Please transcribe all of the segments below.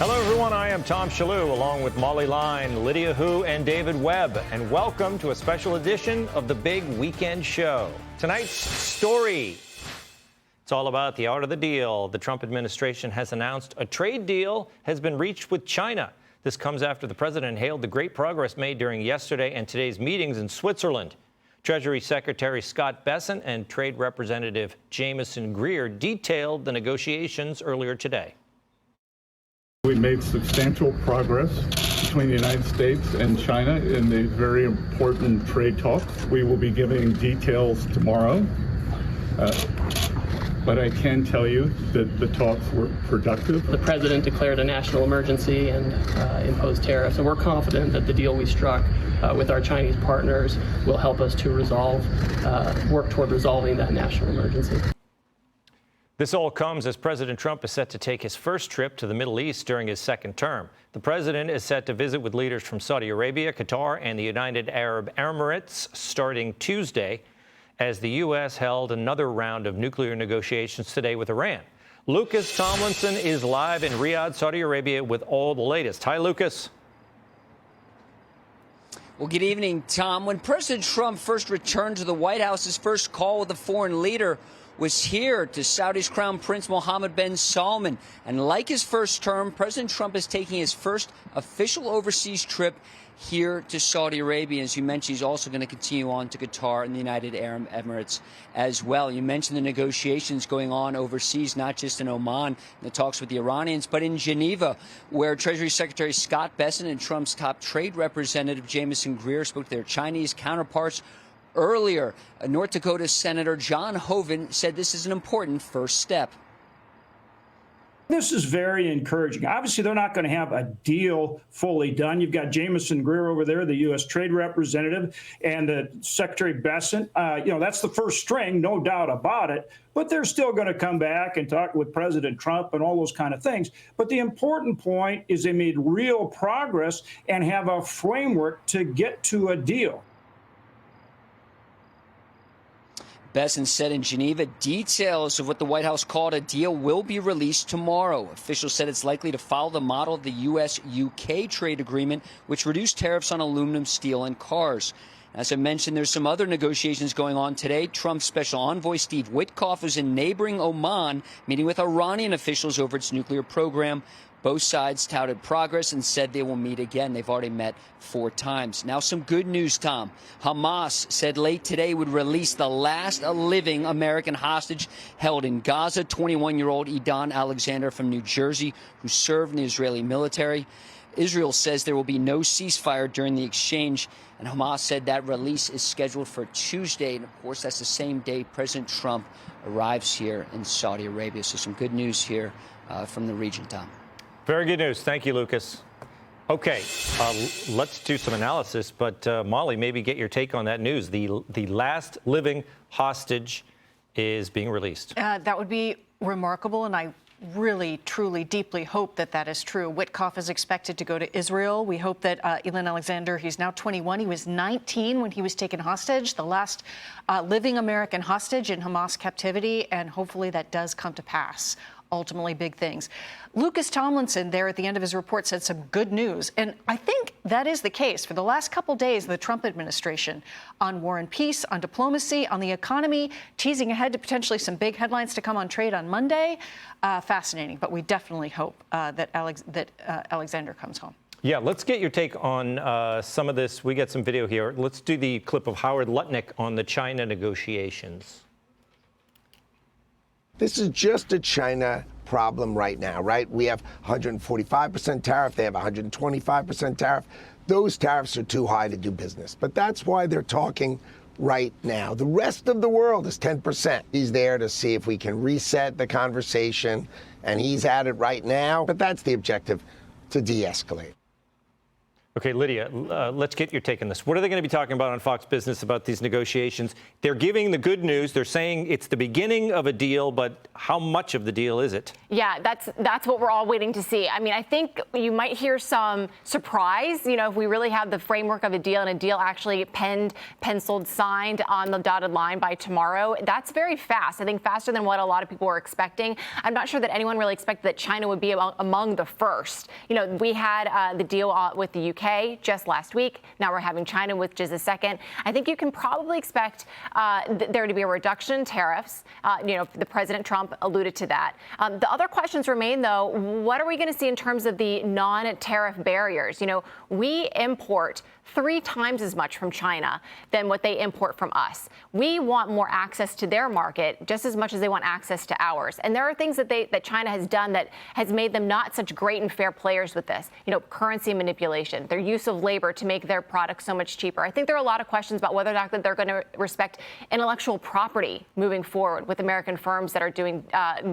Hello, everyone. I am Tom Shalhoub, along with Molly Line, Lydia Hu, and David Webb. And welcome to a special edition of the Big Weekend Show. Tonight's story. It's all about the art of the deal. The Trump administration has announced a trade deal has been reached with China. This comes after the president hailed the great progress made during yesterday and today's meetings in Switzerland. Treasury Secretary Scott Bessent and Trade Representative Jamieson Greer detailed the negotiations earlier today. We made substantial progress between the United States and China in these very important trade talks. We will be giving details tomorrow, but I can tell you that the talks were productive. The president declared a national emergency and imposed tariffs, and we're confident that the deal we struck with our Chinese partners will help us to work toward resolving that national emergency. This all comes as President Trump is set to take his first trip to the Middle East during his second term. The president is set to visit with leaders from Saudi Arabia, Qatar, and the United Arab Emirates starting Tuesday, as the U.S. held another round of nuclear negotiations today with Iran. Lucas Tomlinson is live in Riyadh, Saudi Arabia, with all the latest. Hi, Lucas. Well, good evening, Tom. When President Trump first returned to the White House, his first call with a foreign leader was here to Saudi's Crown Prince Mohammed bin Salman. And like his first term, President Trump is taking his first official overseas trip here to Saudi Arabia. As you mentioned, he's also going to continue on to Qatar and the United Arab Emirates as well. You mentioned the negotiations going on overseas, not just in Oman, the talks with the Iranians, but in Geneva, where Treasury Secretary Scott Bessent and Trump's top trade representative Jamieson Greer spoke to their Chinese counterparts. Earlier, North Dakota Senator John Hoeven said this is an important first step. This is very encouraging. Obviously, they're not going to have a deal fully done. You've got Jamieson Greer over there, the U.S. Trade Representative, and Secretary Bessent. That's the first string, no doubt about it. But they're still going to come back and talk with President Trump and all those kind of things. But the important point is they made real progress and have a framework to get to a deal. Bessent said in Geneva details of what the White House called a deal will be released tomorrow. Officials said it's likely to follow the model of the U.S.-UK trade agreement, which reduced tariffs on aluminum, steel, and cars. As I mentioned, there's some other negotiations going on today. Trump's special envoy, Steve Witkoff, is in neighboring Oman, meeting with Iranian officials over its nuclear program. Both sides touted progress and said they will meet again. They've already met 4 times. Now, some good news, Tom. Hamas said late today would release the last living American hostage held in Gaza, 21-year-old Edan Alexander from New Jersey, who served in the Israeli military. Israel says there will be no ceasefire during the exchange, and Hamas said that release is scheduled for Tuesday. And, of course, that's the same day President Trump arrives here in Saudi Arabia. So some good news here from the region, Tom. Very good news. Thank you, Lucas. Okay, let's do some analysis. But Molly, maybe get your take on that news. The last living hostage is being released. That would be remarkable, and I really, truly, deeply hope that that is true. Witkoff is expected to go to Israel. We hope that Edan Alexander, he's now 21. He was 19 when he was taken hostage, the last living American hostage in Hamas captivity, and hopefully that does come to pass. Ultimately, big things. Lucas Tomlinson there at the end of his report said some good news. And I think that is the case. For the last couple days of the Trump administration on war and peace, on diplomacy, on the economy, teasing ahead to potentially some big headlines to come on trade on Monday. Fascinating. But we definitely hope that Alexander comes home. Yeah, let's get your take on some of this. We got some video here. Let's do the clip of Howard Lutnick on the China negotiations. This is just a China problem right now, right? We have 145% tariff. They have 125% tariff. Those tariffs are too high to do business. But that's why they're talking right now. The rest of the world is 10%. He's there to see if we can reset the conversation, and he's at it right now. But that's the objective, to de-escalate. Okay, Lydia, let's get your take on this. What are they going to be talking about on Fox Business about these negotiations? They're giving the good news. They're saying it's the beginning of a deal, but how much of the deal is it? Yeah, that's what we're all waiting to see. I mean, I think you might hear some surprise, if we really have the framework of a deal and a deal actually penciled, signed on the dotted line by tomorrow. That's very fast. I think faster than what a lot of people were expecting. I'm not sure that anyone really expected that China would be among the first. We had the deal with the UK just last week. Now we're having China with just a second. I think you can probably expect there to be a reduction in tariffs. The President Trump alluded to that. The other questions remain, though. What are we going to see in terms of the non-tariff barriers? We import 3 times as much from China than what they import from us. We want more access to their market just as much as they want access to ours. And there are things that China has done that has made them not such great and fair players with this. Currency manipulation, their use of labor to make their products so much cheaper. I think there are a lot of questions about whether or not that they're going to respect intellectual property moving forward with American firms that are doing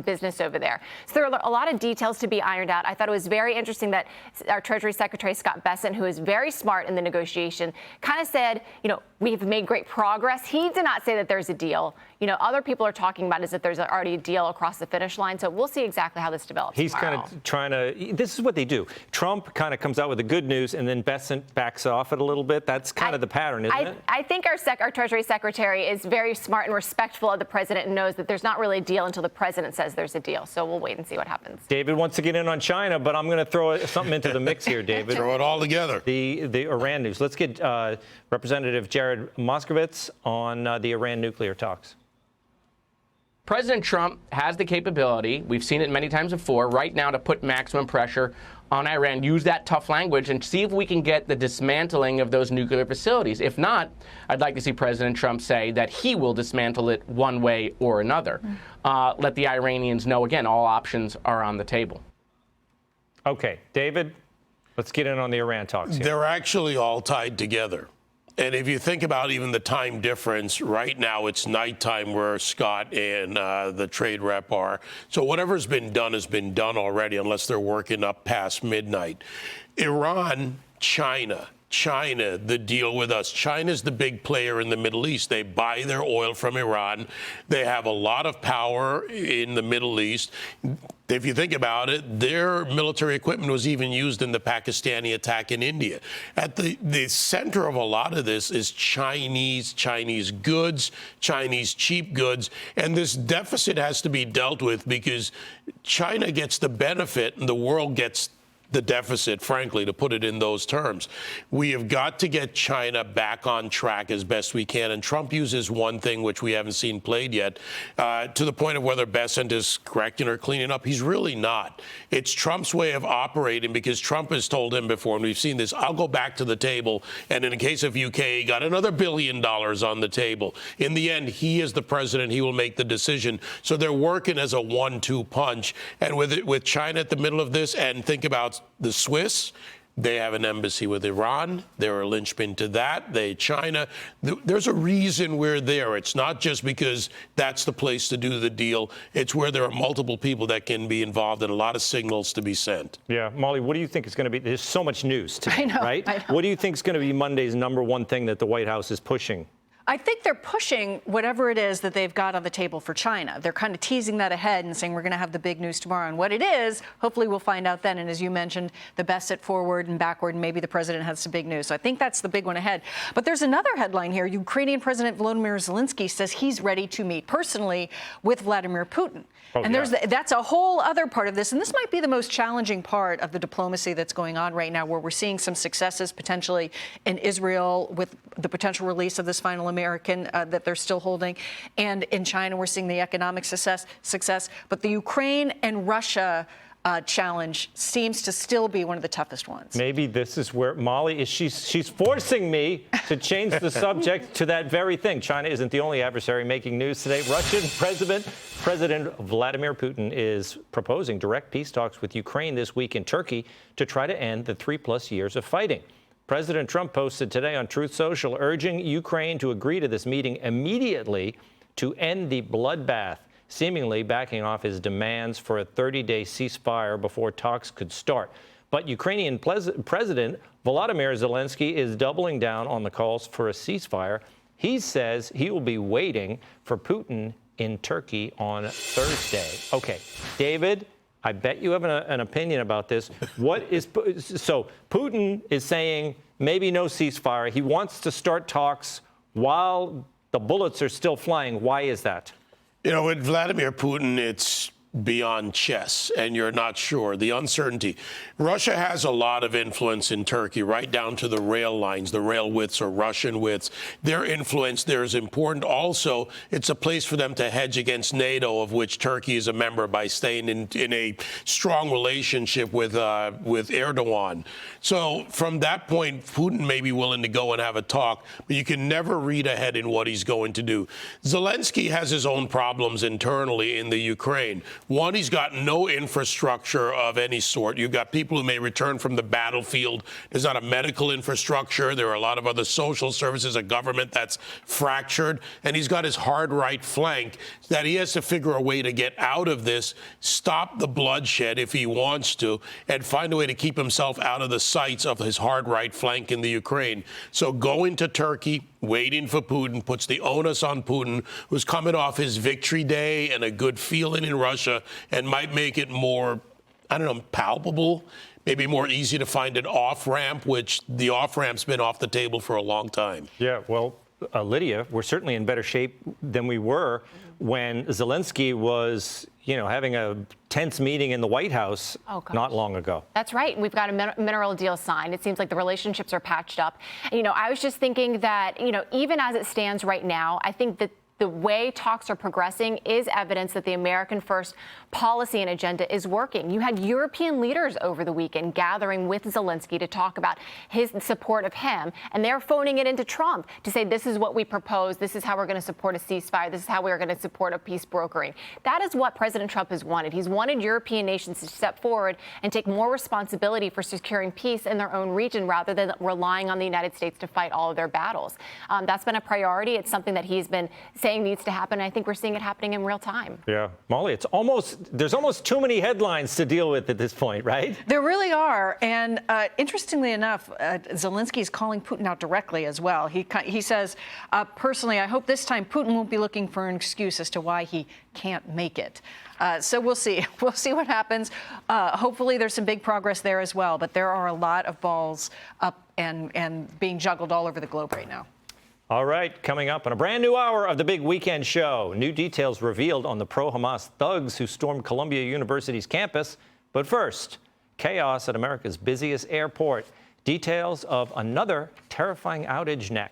business over there. So there are a lot of details to be ironed out. I thought it was very interesting that our Treasury Secretary Scott Bessent, who is very smart in the negotiation, kind of said, we've made great progress. He did not say that there's a deal. Other people are talking about is that there's already a deal across the finish line. So we'll see exactly how this develops. He's tomorrow. kind of trying to, this is what they do. Trump kind of comes out with the good news and then Bessent backs off it a little bit. That's kind of the pattern, isn't it? I think our Treasury Secretary is very smart and respectful of the president and knows that there's not really a deal until the president says there's a deal. So we'll wait and see what happens. David wants to get in on China, but I'm going to throw something into the mix here, David. Throw it all together. The Iran news. Let's get Representative Jared Moskowitz on the Iran nuclear talks. President Trump has the capability, we've seen it many times before, right now to put maximum pressure on Iran, use that tough language, and see if we can get the dismantling of those nuclear facilities. If not, I'd like to see President Trump say that he will dismantle it one way or another. Let the Iranians know, again, all options are on the table. Okay, David, let's get in on the Iran talks here. They're actually all tied together. And if you think about even the time difference, right now it's nighttime where Scott and the trade rep are. So whatever's been done has been done already, unless they're working up past midnight. Iran, China, the deal with us. China's the big player in the Middle East. They buy their oil from Iran. They have a lot of power in the Middle East. If you think about it, their military equipment was even used in the Pakistani attack in India. At the center of a lot of this is Chinese goods, Chinese cheap goods, and this deficit has to be dealt with because China gets the benefit and the world gets the deficit, frankly, to put it in those terms. We have got to get China back on track as best we can. And Trump uses one thing which we haven't seen played yet, to the point of whether Bessent is correcting or cleaning up. He's really not. It's Trump's way of operating because Trump has told him before, and we've seen this, I'll go back to the table. And in the case of UK, he got another $1 billion on the table. In the end, he is the president. He will make the decision. So they're working as a 1-2 punch. And with China at the middle of this, and think about the Swiss, they have an embassy with Iran. They're a linchpin to that. China. There's a reason we're there. It's not just because that's the place to do the deal. It's where there are multiple people that can be involved and a lot of signals to be sent. Yeah, Molly, what do you think is going to be? There's so much news today, I know, right? I know. What do you think is going to be Monday's #1 thing that the White House is pushing? I think they're pushing whatever it is that they've got on the table for China. They're kind of teasing that ahead and saying we're going to have the big news tomorrow. And what it is, hopefully we'll find out then. And as you mentioned, the best at forward and backward, and maybe the president has some big news. So I think that's the big one ahead. But there's another headline here. Ukrainian President Volodymyr Zelensky says he's ready to meet personally with Vladimir Putin. And that's a whole other part of this. And this might be the most challenging part of the diplomacy that's going on right now, where we're seeing some successes potentially in Israel with the potential release of this final American that they're still holding. And in China, we're seeing the economic success. But the Ukraine and Russia challenge seems to still be one of the toughest ones. Maybe this is where Molly is. She's forcing me to change the subject to that very thing. China isn't the only adversary making news today. Russian President Vladimir Putin is proposing direct peace talks with Ukraine this week in Turkey to try to end the 3+ years of fighting. President Trump posted today on Truth Social urging Ukraine to agree to this meeting immediately to end the bloodbath, seemingly backing off his demands for a 30-day ceasefire before talks could start. But Ukrainian President Volodymyr Zelensky is doubling down on the calls for a ceasefire. He says he will be waiting for Putin in Turkey on Thursday. Okay, David, I bet you have an opinion about this. So Putin is saying maybe no ceasefire. He wants to start talks while the bullets are still flying. Why is that? You know, with Vladimir Putin, it's beyond chess, and you're not sure. The uncertainty. Russia has a lot of influence in Turkey, right down to the rail lines. The rail widths are Russian widths. Their influence there is important. Also, it's a place for them to hedge against NATO, of which Turkey is a member, by staying in a strong relationship with Erdogan. So from that point, Putin may be willing to go and have a talk, but you can never read ahead in what he's going to do. Zelensky has his own problems internally in the Ukraine. One, he's got no infrastructure of any sort. You've got people who may return from the battlefield. There's not a medical infrastructure. There are a lot of other social services, a government that's fractured. And he's got his hard right flank that he has to figure a way to get out of this, stop the bloodshed if he wants to, and find a way to keep himself out of the sights of his hard right flank in the Ukraine. So going to Turkey, waiting for Putin, puts the onus on Putin, who's coming off his victory day and a good feeling in Russia, and might make it more, I don't know, palpable, maybe more easy to find an off-ramp, which the off-ramp's been off the table for a long time. Yeah, well, Lydia, we're certainly in better shape than we were when Zelensky was, having a tense meeting in the White House not long ago. That's right. We've got a mineral deal signed. It seems like the relationships are patched up. I was just thinking that, even as it stands right now, I think that the way talks are progressing is evidence that the American First policy and agenda is working. You had European leaders over the weekend gathering with Zelensky to talk about his support of him, and they're phoning it into Trump to say, this is what we propose, this is how we're going to support a ceasefire, this is how we're going to support a peace brokering. That is what President Trump has wanted. He's wanted European nations to step forward and take more responsibility for securing peace in their own region rather than relying on the United States to fight all of their battles. That's been a priority. It's something that he's been saying needs to happen. I think we're seeing it happening in real time. Yeah, Molly, there's almost too many headlines to deal with at this point, right? There really are. And interestingly enough, Zelensky is calling Putin out directly as well. He says, personally, I hope this time Putin won't be looking for an excuse as to why he can't make it. So we'll see. We'll see what happens. Hopefully there's some big progress there as well. But there are a lot of balls up and being juggled all over the globe right now. All right, coming up on a brand new hour of the Big Weekend Show. New details revealed on the pro-Hamas thugs who stormed Columbia University's campus. But first, chaos at America's busiest airport. Details of another terrifying outage next.